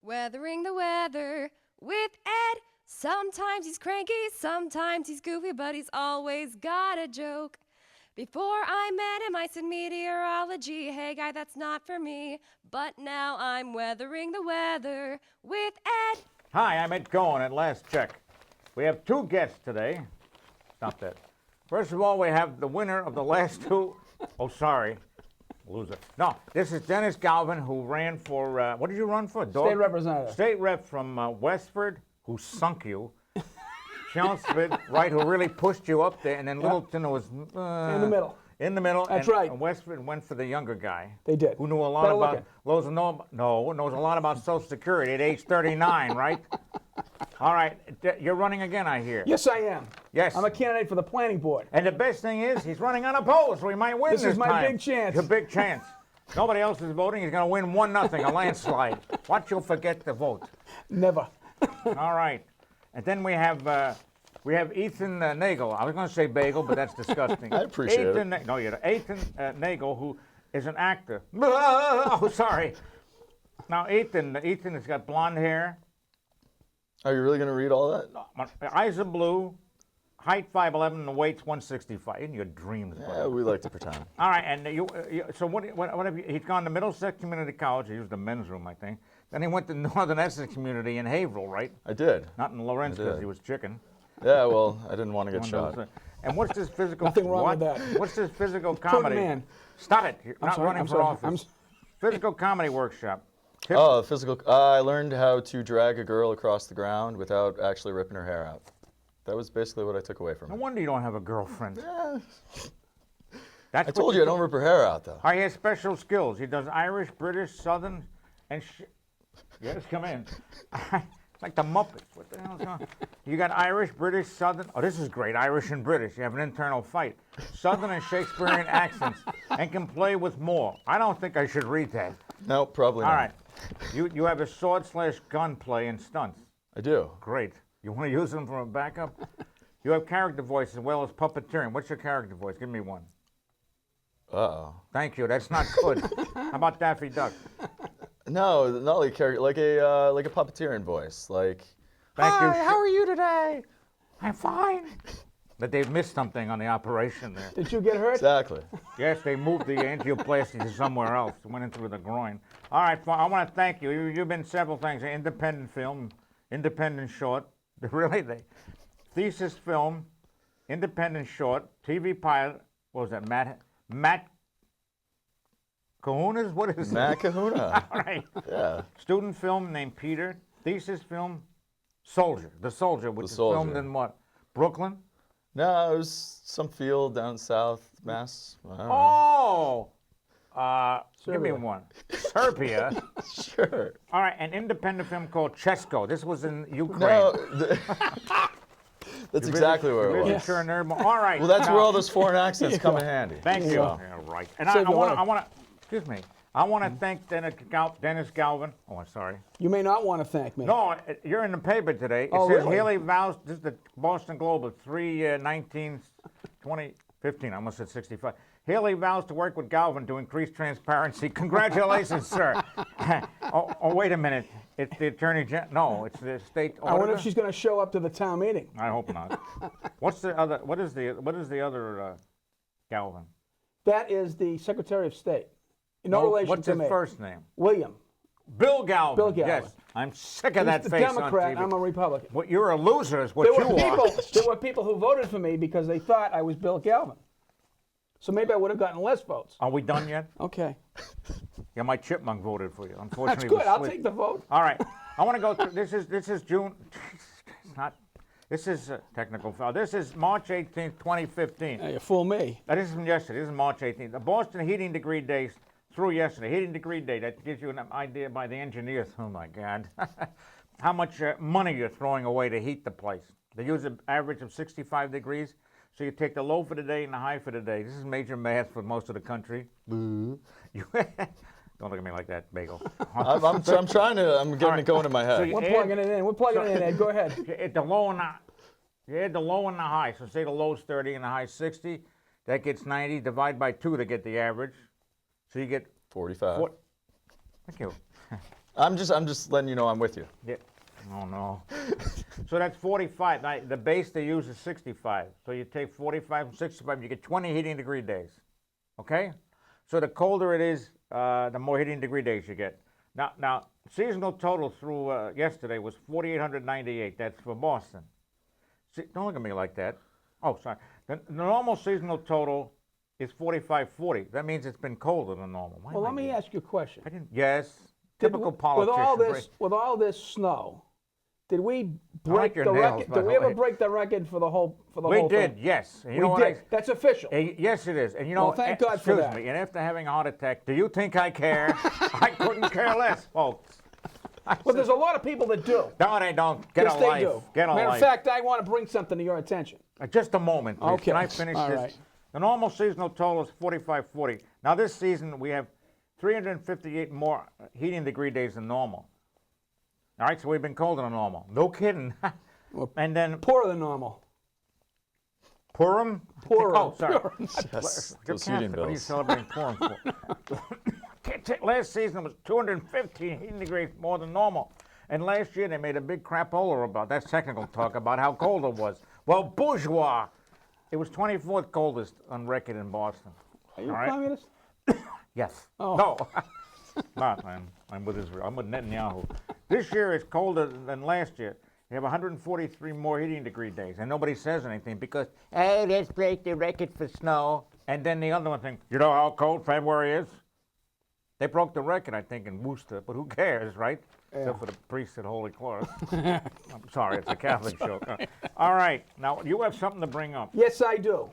Weathering the weather with Ed. Sometimes he's cranky, sometimes he's goofy, but he's always got a joke. Before I met him, I said meteorology. Hey, guy, that's not for me. But now I'm weathering the weather with Ed. Hi, I'm Ed Cohen at Last Check. We have two guests today. Stop that. First of all, we have the winner of the last two. Oh, sorry. Loser. No, this is Dennis Galvin, who ran for, what did you run for? State representative. State rep from Westford, who sunk you. Chelmsford, right, who really pushed you up there, and then Littleton was in the middle. In the middle. That's and, right. Westford went for the younger guy. They did. Who knew a lot about, knows a lot about Social Security at age 39, right? All right, you're running again, I hear. Yes, I am. Yes. I'm a candidate for the planning board. And the best thing is, he's running unopposed, so he might win this time. This is my big chance. Your big chance. Nobody else is voting. He's going to win 1-0, a landslide. Watch, you'll forget to vote. Never. All right. And then we have Ethan Nagle. I was going to say bagel, but that's disgusting. I appreciate it. Ethan Nagle, who is an actor. Oh, sorry. Now, Ethan has got blonde hair. Are you really going to read all that? My eyes are blue, height 5'11", and the weight's 165. In your dreams, buddy. Yeah, we like to pretend. All right, and so what have you, he's gone to Middlesex Community College. He used the men's room, I think. Then he went to Northern Essex Community in Haverhill, right? I did. Not in Lawrence because he was chicken. Yeah, well, I didn't want to get shot. And what's this physical? Nothing wrong with that. What's this physical comedy? Man. Stop it! You're not running for office. Physical comedy workshop. Oh, physical. I learned how to drag a girl across the ground without actually ripping her hair out. That was basically what I took away from No it. wonder you don't have a girlfriend. Yeah. That's I told you I don't rip her hair out, though. He has special skills. He does Irish, British, Southern, and yes, come in. It's like the Muppets. What the hell is going on? You got Irish, British, Southern. Oh, this is great. Irish and British. You have an internal fight. Southern and Shakespearean accents, and can play with more. I don't think I should read that. No, probably not. All right. You have a sword/gun play and stunts. I do. Great. You want to use them for a backup? You have character voice as well as puppeteering. What's your character voice? Give me one. Uh-oh. Thank you. That's not good. How about Daffy Duck? No, not like a character, like a puppeteering voice. Like, Thank you. hi, how are you today? I'm fine. But they've missed something on the operation there. Did you get hurt? Exactly. Yes, they moved the angioplasty to somewhere else. It went in through the groin. All right, I want to thank you. You've been several things. Independent film, independent short. Really? Thesis film, independent short, TV pilot. What was that? Matt Kahuna's? What is Matt Kahuna. All right. Yeah. Student film named Peter. Thesis film, Soldier. The Soldier, which is filmed in what? Brooklyn? No, it was some field down south, Mass. I don't know. Oh! Give me one. Serbia. Sure. All right, an independent film called Chesko. This was in Ukraine. No, that's exactly where it was. Sure, all right. Well, that's where all those foreign accents come in handy. Thank you. So. Yeah, right. And I want to, excuse me, I want to thank Dennis Galvin. Oh, I'm sorry. You may not want to thank me. No, you're in the paper today. It Oh, says really? Haley vows, this is the Boston Globe of 3/19/2015. I almost said 65. Haley vows to work with Galvin to increase transparency. Congratulations, sir. Oh, wait a minute. It's the Attorney General. No, it's the state auditor. I wonder if she's going to show up to the town meeting. I hope not. What's the other? What is the other Galvin? That is the Secretary of State. No relation what's to his me. first name? William. Bill Galvin. Bill Galvin. Yes, I'm sick of that He's face a Democrat. on TV. I'm a Republican. What, you're a loser, is what There you were are. there were people who voted for me because they thought I was Bill Galvin. So maybe I would have gotten less votes. Are we done yet? Okay. Yeah, my chipmunk voted for you. That's Unfortunately, good. it was I'll Slick. take the vote. All right, I want to go through. This is June. Not. This is technical foul. This is March 18th, 2015. Now, you fool me. This is from yesterday. This is March 18th. The Boston heating degree days through yesterday. Heating degree day. That gives you an idea by the engineers. Oh my God, how much money you're throwing away to heat the place. They use an average of 65 degrees. So you take the low for the day and the high for the day. This is major math for most of the country. Don't look at me like that, Bagel. I'm trying to. I'm getting it going in my head. So We're plugging it in. We're plugging it in, Ed. Go ahead. At the low and you add the low and the high. So say the low's 30 and the high's 60. That gets 90. Divide by 2 to get the average. So you get 45. Thank you. I'm just letting you know I'm with you. Yeah. Oh no. So that's 45. Now, the base they use is 65. So you take 45 and 65, you get 20 heating degree days. Okay? So the colder it is, the more heating degree days you get. Now seasonal total through yesterday was 4,898. That's for Boston. See, don't look at me like that. Oh, sorry. The normal seasonal total is 4540. That means it's been colder than normal. Why Well, am let I me ask you a question. I didn't. Yes. Did Typical we- politician. with all this snow, did we like break your the nails, record? by Did the we ever way. break the record for the whole We whole did, thing? yes. And you We know what did. That's official. Yes, it is. And you know, Well, thank God for excuse that. me. And after having a heart attack, do you think I care? I couldn't care less, folks. Well, there's a lot of people that do. No, they don't. Get Yes, a they life. do. Get a Matter life. of fact, I want to bring something to your attention. Just a moment, please. Okay. Can I finish All this? right. The normal seasonal total is 4540. Now, this season, we have 358 more heating degree days than normal. All right, so we've been colder than normal. No kidding. And then Poorer than normal. Purim? Purim. Oh, sorry. Yes, You're those heating Catholic. What are you bills. celebrating Purim for? Last season was 215 heating degrees more than normal. And last year they made a big crapola about, that's technical talk, about how cold it was. Well, bourgeois, it was 24th coldest on record in Boston. Are you All a right. communist? Yes. Oh. No. Not, I'm with Israel. I'm with Netanyahu. This year is colder than last year. We have 143 more heating degree days, and nobody says anything because, hey, let's break the record for snow. And then the other one thing, you know how cold February is? They broke the record, I think, in Worcester, but who cares, right? Except for the priest at Holy Cross. I'm sorry, it's a Catholic joke. All right, now you have something to bring up. Yes, I do.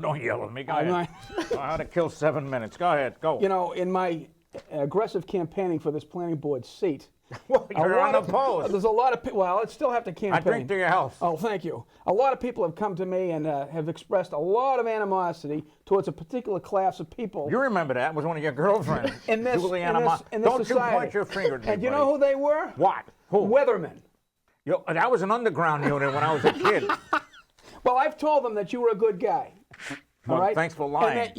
Don't yell at me. Go I'm ahead. How to kill 7 minutes. Go ahead. Go. You know, in my aggressive campaigning for this planning board seat, Well, you're unopposed. there's a lot of people. Well, I still have to I campaign. drink to your health. Oh, thank you. A lot of people have come to me and have expressed a lot of animosity towards a particular class of people. You remember that? It was one of your girlfriends. in this, Juliana in Ma- this, in this Don't society. you point your finger at me, And you buddy. know who they were? What? Who? Weathermen. That was an underground unit when I was a kid. Well, I've told them that you were a good guy. Well, all right? thanks for lying.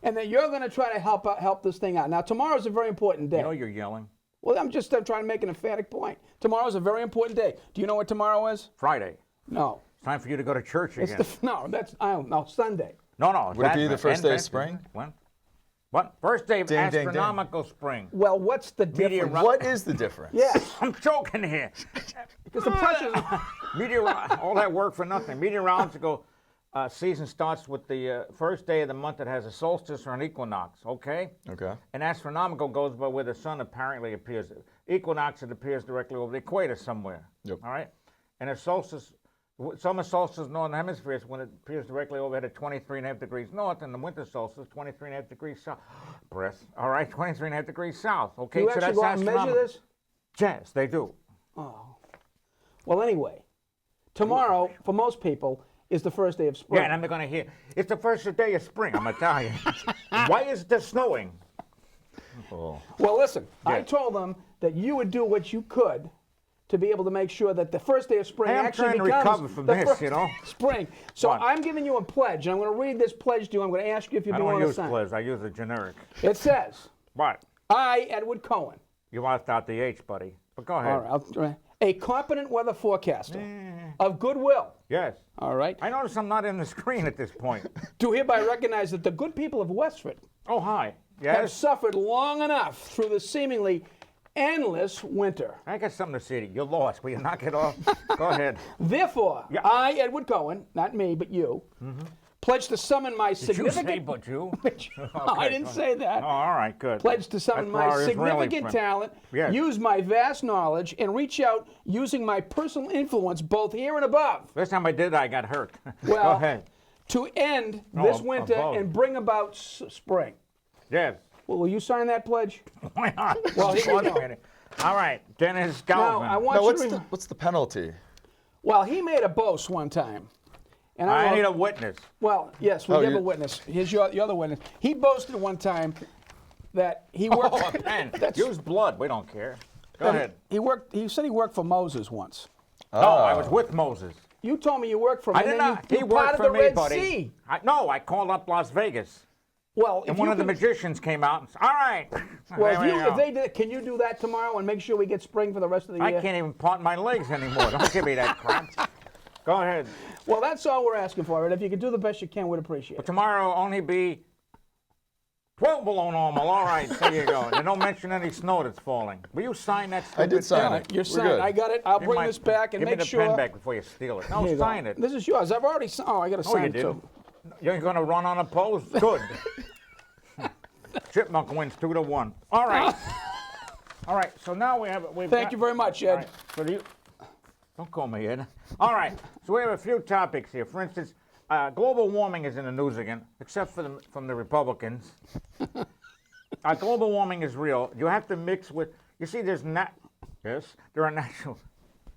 And that you're going to try to help this thing out. Now, tomorrow's a very important day. You know you're yelling. Well, I'm trying to make an emphatic point. Tomorrow's a very important day. Do you know what tomorrow is? Friday. No. It's time for you to go to church It's again. no, Sunday. No. Would it be Advent. the first day of Advent, spring? isn't it? When? What? First day of Ding, ding, ding. astronomical spring. Well, what's the difference? What is the difference? Yes, I'm joking here. because the pressures. All that work for nothing. Meteorological season starts with the first day of the month that has a solstice or an equinox, okay? Okay. And astronomical goes by where the sun apparently appears. Equinox, it appears directly over the equator somewhere. Yep. All right? And a solstice, summer solstice, northern hemisphere, is when it appears directly overhead at 23.5 degrees north, and the winter solstice, 23.5 degrees south. Breath. All right, 23.5 degrees south. Okay, You so actually that's go out and measure astronomical. this? Yes, they do. Well, anyway, tomorrow for most people is the first day of spring. Yeah, and I'm going to hear, it's the first day of spring. I'm Italian. Why is it snowing? Oh. Well, listen, I Yeah. told them that you would do what you could to be able to make sure that the first day of spring Hey, I'm actually trying to becomes recover from the this, first you know. day of spring. So What? I'm giving you a pledge, and I'm going to read this pledge to you. I'm going to ask you if you'd I be don't willing to use sign. pledge. I use a generic. It says, What? I, Edward Cohen, You left out the H, buddy. But go ahead. all right, I'll try, a competent weather forecaster of goodwill, Yes. all right, I notice I'm not in the screen at this point. do hereby recognize that the good people of Westford Oh, hi. have Yes? suffered long enough through the seemingly endless winter. I got something to say to you. You're lost. Will you knock it off? Go ahead. Therefore, Yeah. I, Edward Cohen, not me, but you, pledge to summon my Did you say significant... but you? I didn't say that. Oh, all right, good. Pledge to summon That's my for our Israeli significant friend. talent, Yes. use my vast knowledge, and reach out using my personal influence both here and above Last time I did, I got hurt. Go Well, ahead. to end Oh, this winter above. and bring about spring. Yes. Well, will you sign that pledge? Why not? Well, here we go. All right, Dennis Now, Galvin. I want Now, you to... what's the penalty? Well, he made a boast one time. And I don't need know- a witness. Well, yes, we Oh, have you- a witness. Here's your other witness. He boasted one time that he Oh, worked. a pen. That's- Use blood. We don't care. Go that ahead. He worked. He said he worked for Moses once. No, I was with Moses. You told me you worked for him. I and did then not. You, He you worked parted for the me, Red buddy. Sea. No, I called up Las Vegas. Well, And if one you of the can- magicians came out and said, all right. Well, there we if go. they did, can you do that tomorrow and make sure we get spring for the rest of the I year? can't even part my legs anymore. Don't give me that crap. Go ahead. Well, that's all we're asking for. And if you can do the best you can, we'd appreciate it. Tomorrow will only be 12 below normal. All right, there you go. And don't mention any snow that's falling. Will you sign that? I did stupid sign thing? it. You're We're signed. good. I got it. I'll Give bring my- this back and give make me the sure. pen back before you steal it. No, Here you go. sign it. This is yours. I've already signed. Oh, I got to Oh, sign you it did. too. You're going to run unopposed? Good. Chipmunk wins 2-1. All right. All right. So now we've Thank got- you very much, Ed. All right, so don't call me Ed. All right. So we have a few topics here. For instance, global warming is in the news again, except from the Republicans. Global warming is real. You have to mix with. You see, there are natural.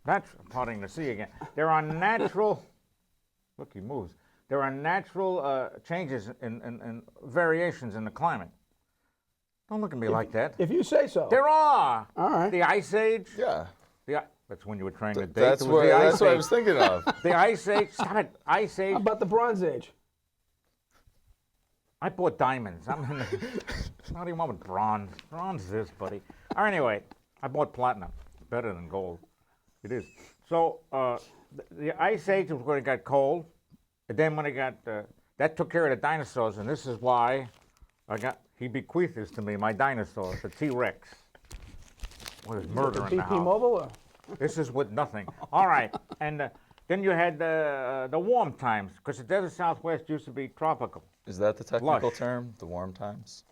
That's parting the sea again. There are natural. Look, he moves. There are natural changes and variations in the climate. Don't look at me like that. If you say so. There are. All right. The Ice Age. Yeah. That's when you were trying to date. That's It was the what Ice I Age. was thinking of. The Ice Age. Stop it. Ice Age. How about the Bronze Age? I bought diamonds. I'm in the, not even want with bronze. Bronze is this, buddy. All right, anyway, I bought platinum. Better than gold. It is. So the Ice Age was when it got cold. And then when it got, that took care of the dinosaurs. And this is why he bequeathed this to me, my dinosaurs, the T-Rex. What is murder in the BP house? Mobile? Or? This is with nothing. All right. And then you had the warm times, because the desert Southwest used to be tropical. Is that the technical Lush. term? The warm times?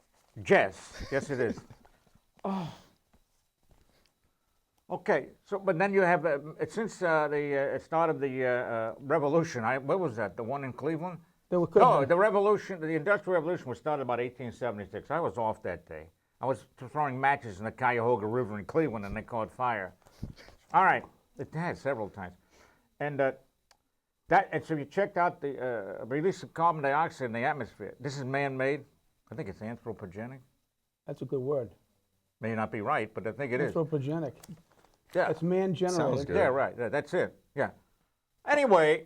Yes, yes it is. Oh. Okay, so but then you have since the start of the revolution. What was that? The one in Cleveland? There were No, the revolution. The Industrial Revolution was started about 1876. I was off that day. I was throwing matches in the Cuyahoga River in Cleveland, and they caught fire. All right, it has several times, and so you checked out the release of carbon dioxide in the atmosphere. This is man-made. I think it's anthropogenic. That's a good word. May not be right, but I think it is. Anthropogenic. Yeah. That's man-generated. Sounds good. Yeah, right. Yeah, that's it. Yeah. Anyway,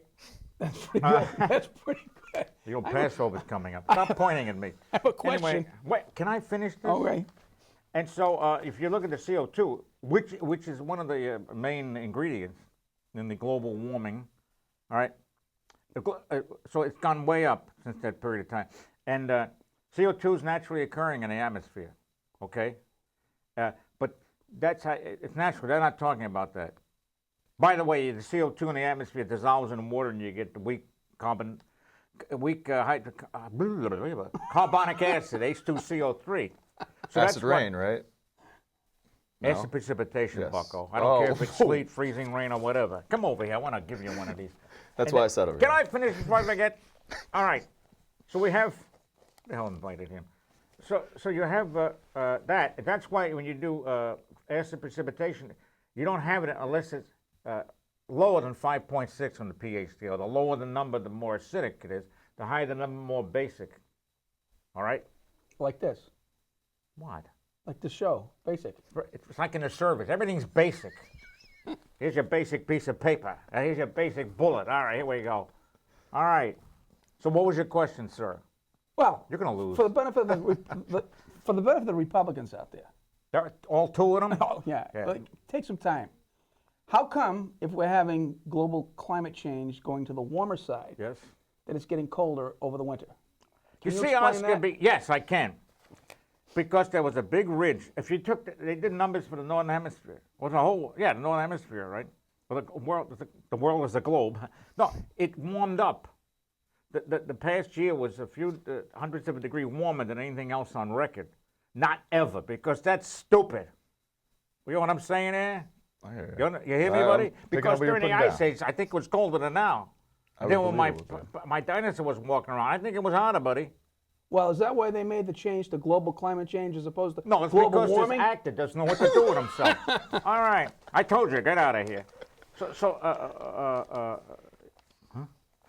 That's pretty good. That's pretty good. the old Passover's coming up. Stop pointing at me. I have a question. Anyway, wait, can I finish this? Okay. And so, if you look at the CO2, which is one of the main ingredients in the global warming, all right. So it's gone way up since that period of time, and CO2 is naturally occurring in the atmosphere. Okay, but that's how it's natural. They're not talking about that. By the way, the CO2 in the atmosphere dissolves in the water, and you get the weak carbonic acid, H2CO3. So Acid rain, right? No? Acid precipitation, Yes. Bucko. I don't care Oh. if it's sleet, freezing rain, or whatever. Come over here. I want to give you one of these. That's And why then- I said over Can here. I finish before I forget? All right. So we have. The hell invited him. So you have that. That's why when you do acid precipitation, you don't have it unless it's lower than 5.6 on the pH scale. The lower the number, the more acidic it is. The higher the number, the more basic. All right? Like this. What? Like the show. Basic. It's like in the service. Everything's basic. Here's your basic piece of paper. Here's your basic bullet. All right, here we go. All right. So what was your question, sir? Well, You're going to lose. for the benefit of for the benefit of the Republicans out there. There are all two of them? Oh yeah. Like, take some time. How come, if we're having global climate change going to the warmer side, Yes. that it's getting colder over the winter? You Can see, explain Oscar, that? yes, I can. Because there was a big ridge. If you took, they did numbers for the Northern Hemisphere. Well, the Northern Hemisphere, right? Well, the world is a globe. No, it warmed up. The past year was a few hundredths of a degree warmer than anything else on record. Not ever, because that's stupid. You know what I'm saying there? I hear You hear me, I'm buddy? picking up Because what you're during the putting Ice down. Age, I think it was colder than now. I would Then when believe it would be. my dinosaur was walking around, I think it was hotter, buddy. Well, is that why they made the change to global climate change as opposed to No, it's global because warming? this actor doesn't know what to do with himself. All right, I told you, get out of here.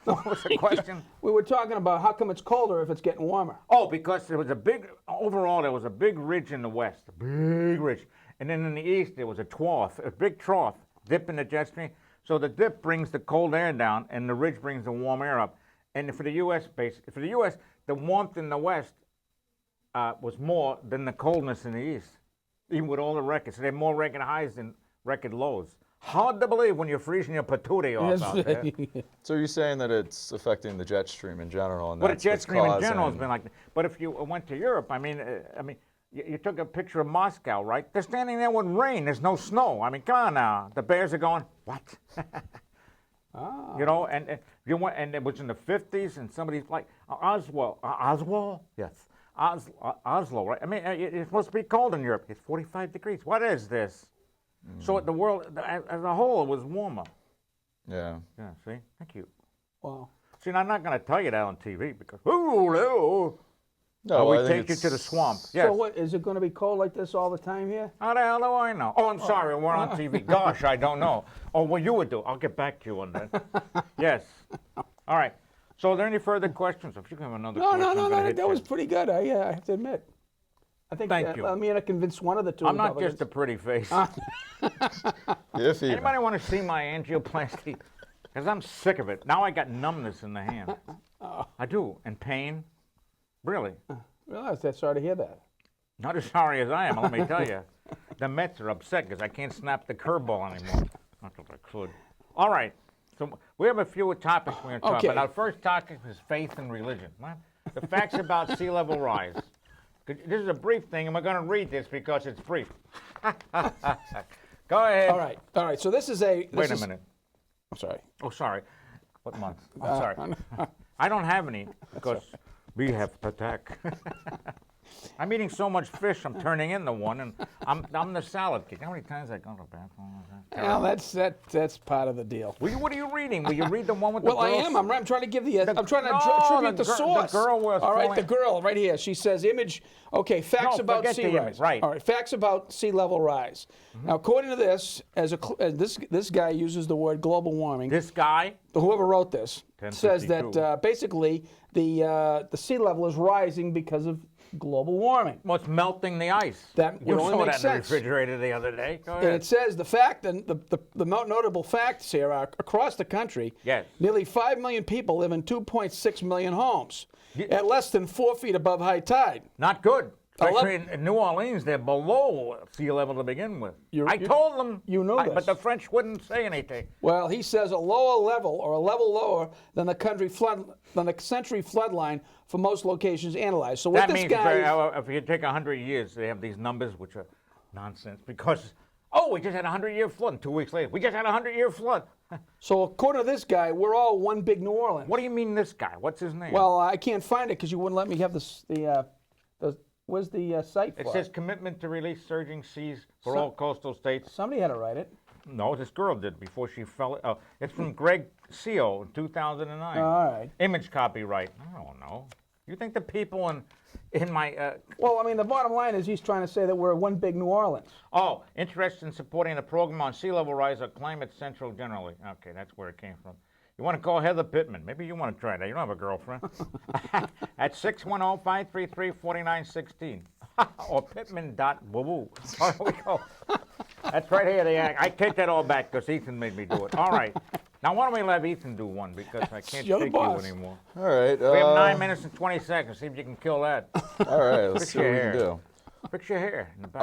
What was the question? We were talking about how come it's colder if it's getting warmer. Oh, because there was a big, overall, there was a big ridge in the west, a big ridge. And then in the east, there was a trough, a big trough, dip in the jet stream. So the dip brings the cold air down, and the ridge brings the warm air up. And for the U.S., the warmth in the west was more than the coldness in the east, even with all the records. So they had more record highs than record lows. Hard to believe when you're freezing your patootie off out there. So you're saying that it's affecting the jet stream in general, and But the that's jet what's stream in general has causing- been like that. But if you went to Europe, I mean, you took a picture of Moscow, right? They're standing there with rain. There's no snow. I mean, come on now. The Bears are going, what? You know, and you went, and it was in the 50s, and somebody's like, Oslo? Yes. Oslo, right? I mean, it's supposed to be cold in Europe. It's 45 degrees. What is this? So the world as a whole was warmer. Yeah. Yeah, see? Thank you. Wow. See, I'm not going to tell you that on TV because, hello. No, we I think take you to the it's- swamp. Yes. So what, is it going to be cold like this all the time here? How the hell do I know? Oh, I'm sorry, we're on TV. Gosh, I don't know. Oh, well, you would do. I'll get back to you on that. Yes. All right. So are there any further questions? If you have another No, question, no, I'm no, gonna no. hit That you. was pretty good. I have to admit. I think Thank you. I mean, I convinced one of the two. I'm not Republicans. just a pretty face. If even. Anybody want to see my angioplasty? Because I'm sick of it. Now I got numbness in the hand. I do, and pain. Really. Realize that. Sorry to hear that. Not as sorry as I am, let me tell you. The Mets are upset because I can't snap the curveball anymore. Not that I could. All right. So we have a few topics we're going to talk Okay. about. Our first topic is faith and religion. Right? The facts about sea level rise. This is a brief thing, and we're going to read this because it's brief. Go ahead. All right. All right. So this is a. Wait a minute. I'm sorry. Oh, sorry. What month? I'm sorry. I don't have any because we have attack. I'm eating so much fish, I'm turning into one, and I'm the salad kid. How many times I go to the bathroom? Well, that's part of the deal. What are you reading? Will you read the one with Well, the I girls? am. I'm trying to give the. I'm trying to no, attribute the the gir- the source. girl was All right, falling- the girl right here. She says image. Okay, facts No, about forget sea the rise. image, right. All right, facts about sea level rise. Now, according to this, this guy uses the word global warming. This guy? Whoever wrote this says 1052. that basically the sea level is rising because of global warming. What's melting the ice? That you would only saw make that in the sense. refrigerator the other day. Go And ahead. it says the fact, and the notable facts here are across the country, Yes. nearly 5 million people live in 2.6 million homes Yeah. at less than 4 feet above high tide. Not good. Especially Ele- in New Orleans, they're below sea level to begin with. I you- told them. you know But this. the French wouldn't say anything. Well, he says a lower level or a level lower than the century flood line for most locations analyzed. So what That this means guy if you take 100 years, they have these numbers which are nonsense because, we just had a 100-year flood. And 2 weeks later, we just had a 100-year flood. so according to this guy, we're all one big New Orleans. What do you mean this guy? What's his name? Well, I can't find it because you wouldn't let me have where's the site for it says commitment to release surging seas for So- all coastal states. Somebody had to write it. No, this girl did before she fell. It's from Greg Seal in 2009. All right. Image copyright. I don't know. You think the people in my Well, I mean, the bottom line is he's trying to say that we're one big New Orleans. interested in supporting the program on sea level rise or climate central generally. Okay, that's where it came from. You want to call Heather Pittman? Maybe you want to try that. You don't have a girlfriend. At 610-533-4916 or Pittman.woo. There we go. That's right here. I take that all back because Ethan made me do it. All right. Now, why don't we let Ethan do one because I can't You're the take you boss. anymore. All right. We have 9 minutes and 20 seconds. See if you can kill that. All right. Let's Fix see what your we can hair. do. Fix your hair in the back.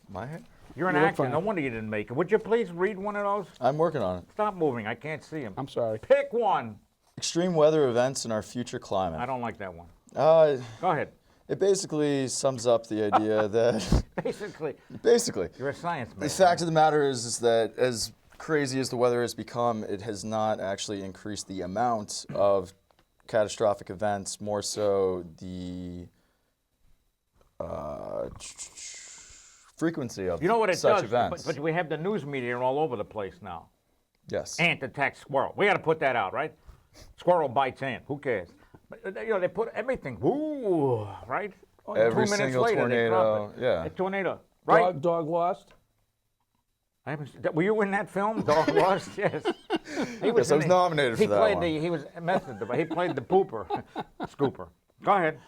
My hair? You're an you look actor. fine. No wonder you didn't make it. Would you please read one of those? I'm working on it. Stop moving. I can't see him. I'm sorry. Pick one. Extreme weather events in our future climate. I don't like that one. Uh, Go ahead. it basically sums up the idea that Basically, you're a science man. the fact of the matter is that as crazy as the weather has become, it has not actually increased the amount of catastrophic events, more so the frequency of You know what it such does? events. But we have the news media all over the place now. Yes. Ant attacks squirrel. We got to put that out, right? Squirrel bites ant. Who cares? But, they put everything. Woo, right? Every 2 minutes single later, they drop tornado, it. yeah. A tornado, right? Dog lost. I haven't. Were you in that film, Dog Lost? Yes. He Yes, I was in nominated for he that played one. He was method. He played the pooper, scooper. Go ahead.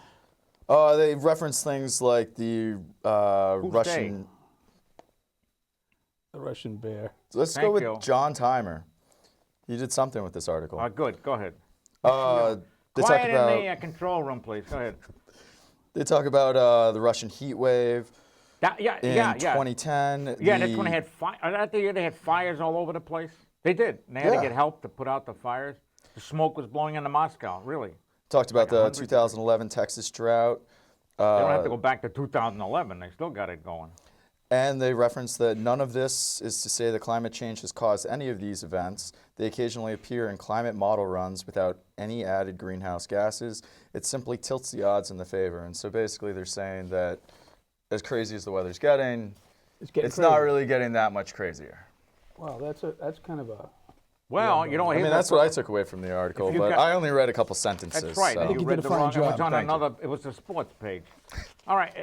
They reference things like the Russian. The Russian bear. So let's Thank go with you. John Timer. He did something with this article. Good. Go ahead. They talked Quiet about in the control room, please. Go ahead. They talk about the Russian heat wave in 2010. Yeah, that's when they had that the year they had fires all over the place. They did. And they had to get help to put out the fires. The smoke was blowing into Moscow, really. Talked about the 2011 Texas drought. They don't have to go back to 2011. They still got it going. And they reference that none of this is to say that climate change has caused any of these events. They occasionally appear in climate model runs without any added greenhouse gases. It simply tilts the odds in the favor. And so basically they're saying that as crazy as the weather's getting, it's not really getting that much crazier. Wow, that's kind of a... Well, you know, I mean, that's what I took away from the article, but I only read a couple sentences. That's right. So. You read the wrong. It was on Thank another. It was the sports page. All right.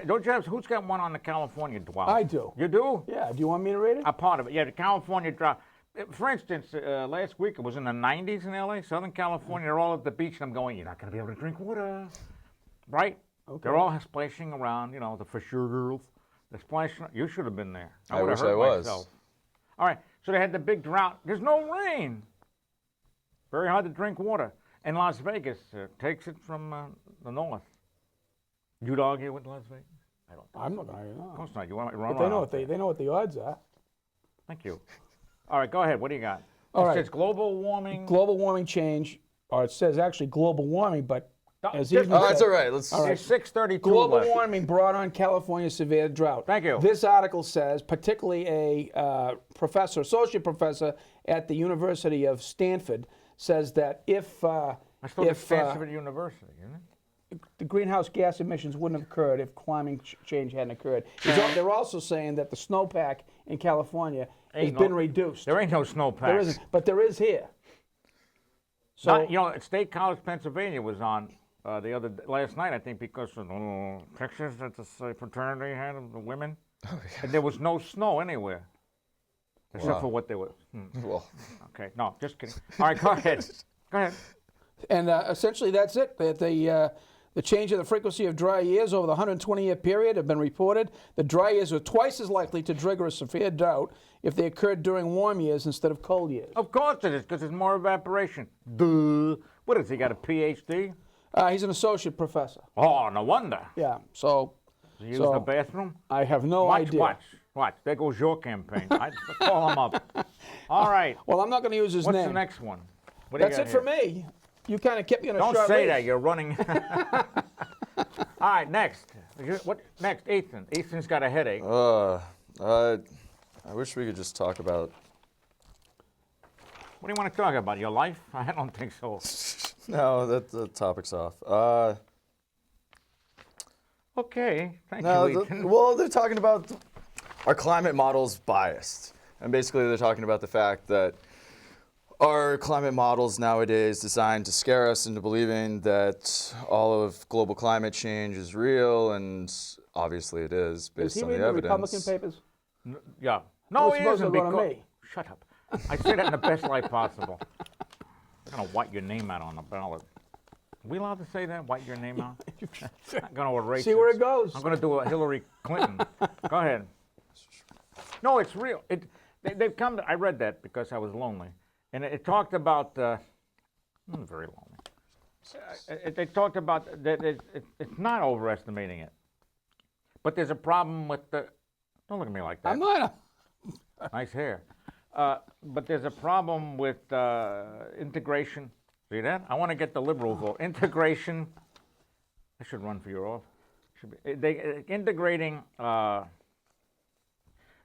Don't you have? Who's got one on the California drought? I do. You do? Yeah. Do you want me to read it? A part of it. Yeah, the California drought. For instance, last week it was in the 90s in LA, Southern California. They're all at the beach, and I'm going, you're not going to be able to drink water, right? Okay. They're all splashing around. You know, the for sure girls. They're splashing. You should have been there. I wish I was. Myself. All right. So they had the big drought. There's no rain. Very hard to drink water. And Las Vegas takes it from the north. You'd argue with Las Vegas? I don't. I'm not going to argue. No. Of course not. You want to run But they know what the odds are. Thank you. All right, go ahead. What do you got? All right. It says global warming. Global warming change, or it says actually global warming, but as Ethan said, that's all right. Let's. All right. 6:32 global left. warming brought on California's severe drought. Thank you. This article says, particularly a associate professor at the University of Stanford, says that if I still get Stanford University, isn't it? The greenhouse gas emissions wouldn't have occurred if climate change hadn't occurred. They're also saying that the snowpack in California has been reduced. There ain't no snowpack. There isn't, but there is here. So you know, at State College, Pennsylvania was on last night, I think, because of the pictures that the fraternity had of the women. Oh, yeah. And there was no snow anywhere, except for what they were. Well. Okay, no, just kidding. All right, go ahead. Go ahead. And essentially, that's it. The change in the frequency of dry years over the 120-year period have been reported. The dry years are twice as likely to trigger a severe drought if they occurred during warm years instead of cold years. Of course it is, because there's more evaporation. Duh. What is he, got a PhD? He's an associate professor. Oh, no wonder. Yeah, so... Does he use the bathroom? I have no idea. Watch. There goes your campaign. I call him up. All right. Well, I'm not going to use his name. What's the next one? That's it for me. You kind of kept me on a short short leash. Don't say leash. that. You're running. All right, next. What next? Ethan. Ethan's got a headache. I wish we could just talk about... What do you want to talk about? Your life? I don't think so. No, the topic's off. Okay. Thank you, Ethan. Well, they're talking about our climate model's biased. And basically they're talking about the fact that our climate models nowadays designed to scare us into believing that all of global climate change is real, and obviously it is based on the evidence. Is he reading the Republican papers? Yeah. No, he supposed isn't. to run on me. Shut up. I say that in the best light possible. I'm going to white your name out on the ballot. Are we allowed to say that? White your name out? I'm going to erase See where it goes. I'm going to do a Hillary Clinton. Go ahead. No, it's real. They've come to, I read that because I was lonely. And it talked about, I'm very lonely. They talked about that it's not overestimating it. But there's a problem with the, don't look at me like that. I'm not. Nice hair. But there's a problem with integration. See that? I want to get the liberal vote. Integration. I should run for your office. Should be integrating the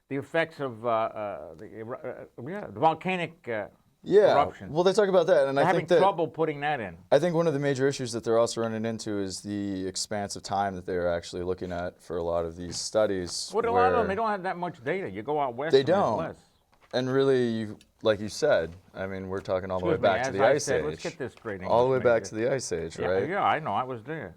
effects of the volcanic eruptions. Well, they talk about that, and They're I think that having trouble putting that in. I think one of the major issues that they're also running into is the expanse of time that they're actually looking at for a lot of these studies. Well, a lot of them, they don't have that much data. You go out west, they and there's don't. less. And really, like you said, I mean, we're talking all the way back to the Ice Age. Let's get this straight. All the way back to the Ice Age, right? Yeah, I know. I was there.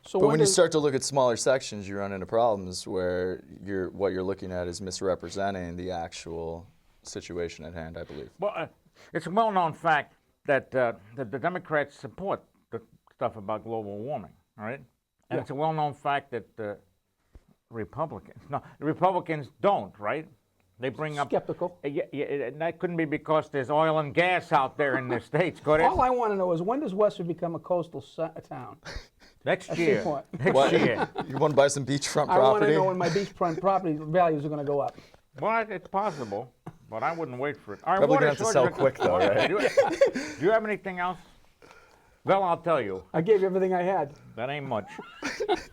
So but when you start to look at smaller sections, you run into problems where what you're looking at is misrepresenting the actual situation at hand, I believe. Well, it's a well-known fact that the Democrats support the stuff about global warming, all right? And it's a well-known fact that the Republicans don't, right? They bring up skeptical. And that couldn't be because there's oil and gas out there in the states, could it? All I want to know is when does Westford become a coastal town? Next That's year. Seaport. Next What? year. You want to buy some beachfront I want property? to know when my beachfront property values are going to go up. Well, it's possible, but I wouldn't wait for it. All right, Probably water gonna have to shortage sell are- quick though, right? Do you have anything else? Well, I'll tell you. I gave you everything I had. That ain't much. It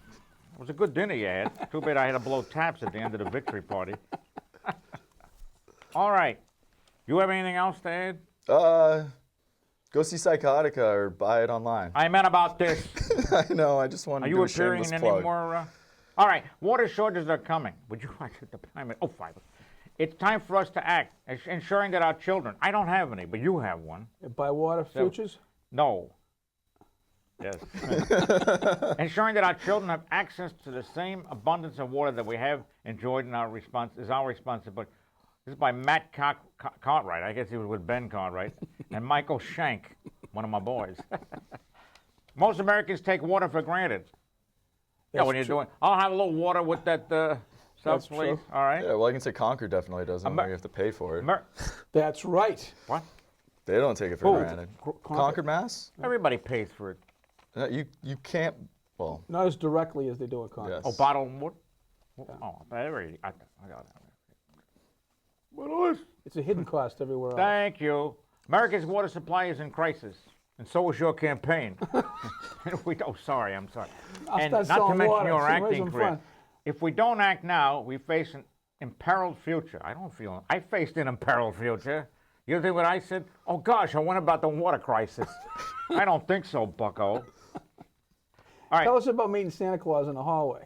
was a good dinner you had. Too bad I had to blow taps at the end of the victory party. All right. You have anything else to add? Go see Psychotica or buy it online. I meant about this. I know. I just wanted Are to you do a appearing shameless in plug. any more? All right. Water shortages are coming. Would you like to? Oh, 5. It's time for us to act, ensuring that our children. I don't have any, but you have one. Buy water futures? No. Yes. Ensuring that our children have access to the same abundance of water that we have enjoyed in our response is our responsibility. This is by Matt Cartwright. I guess he was with Ben Cartwright. And Michael Shank, one of my boys. Most Americans take water for granted. Yeah, That's when you're true. doing, I'll have a little water with that stuff, That's please. true. All right. Yeah, well, I can say Concord definitely doesn't. Amer- where you have to pay for it. That's right. What? They don't take it for Who? granted. Concord. Concord, Mass? Everybody pays for it. No, you can't. Well, Not as directly as they do in Concord. yes. Oh, bottled water? Oh, I got that. What is? It's a hidden cost everywhere else. Thank you. America's water supply is in crisis, and so is your campaign. Sorry, I'm sorry. I'll And start not to selling mention water. your See, raise acting them career. fun. If we don't act now, we face an imperiled future. I faced an imperiled future. You think what I said? Oh gosh, I went about the water crisis. I don't think so, bucko. All right. Tell us about meeting Santa Claus in the hallway.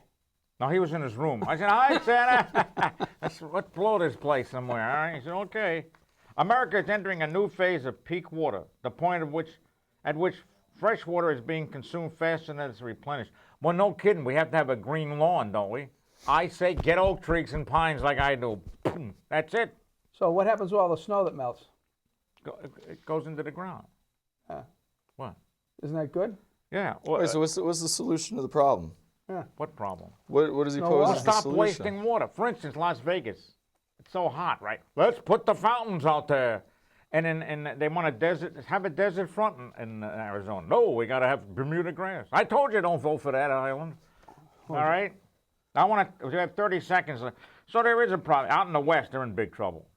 No, he was in his room. I said, hi, Santa. Let's blow this place somewhere, all right? He said, okay. America is entering a new phase of peak water, the point at which fresh water is being consumed faster than it's replenished. Well, no kidding. We have to have a green lawn, don't we? I say get oak trees and pines like I do. That's it. So what happens with all the snow that melts? It goes into the ground. Huh. What? Isn't that good? Yeah. Wait, so what's the solution to the problem? Yeah. What problem? What does he No pose water. as the Stop solution? wasting water. For instance, Las Vegas. It's so hot, right? Let's put the fountains out there. And they want to have a desert front in Arizona. No, we got to have Bermuda grass. I told you don't vote for that island. All right? We have 30 seconds left. So there is a problem. Out in the West, they're in big trouble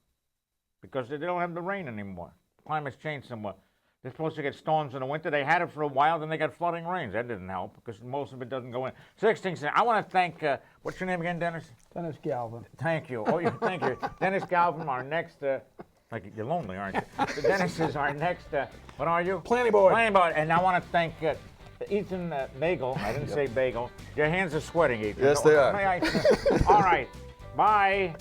because they don't have the rain anymore. Climate's changed somewhat. They're supposed to get storms in the winter. They had it for a while, then they got flooding rains. That didn't help because most of it doesn't go in. 16 seconds. I want to thank, what's your name again, Dennis? Dennis Galvin. Thank you. Oh, thank you. Dennis Galvin, our next, like you're lonely, aren't you? So Dennis is our next, what are you? Planning board. Planning board. And I want to thank Ethan Nagle. I didn't say bagel. Your hands are sweating, Ethan. Yes, they are. All right. Bye.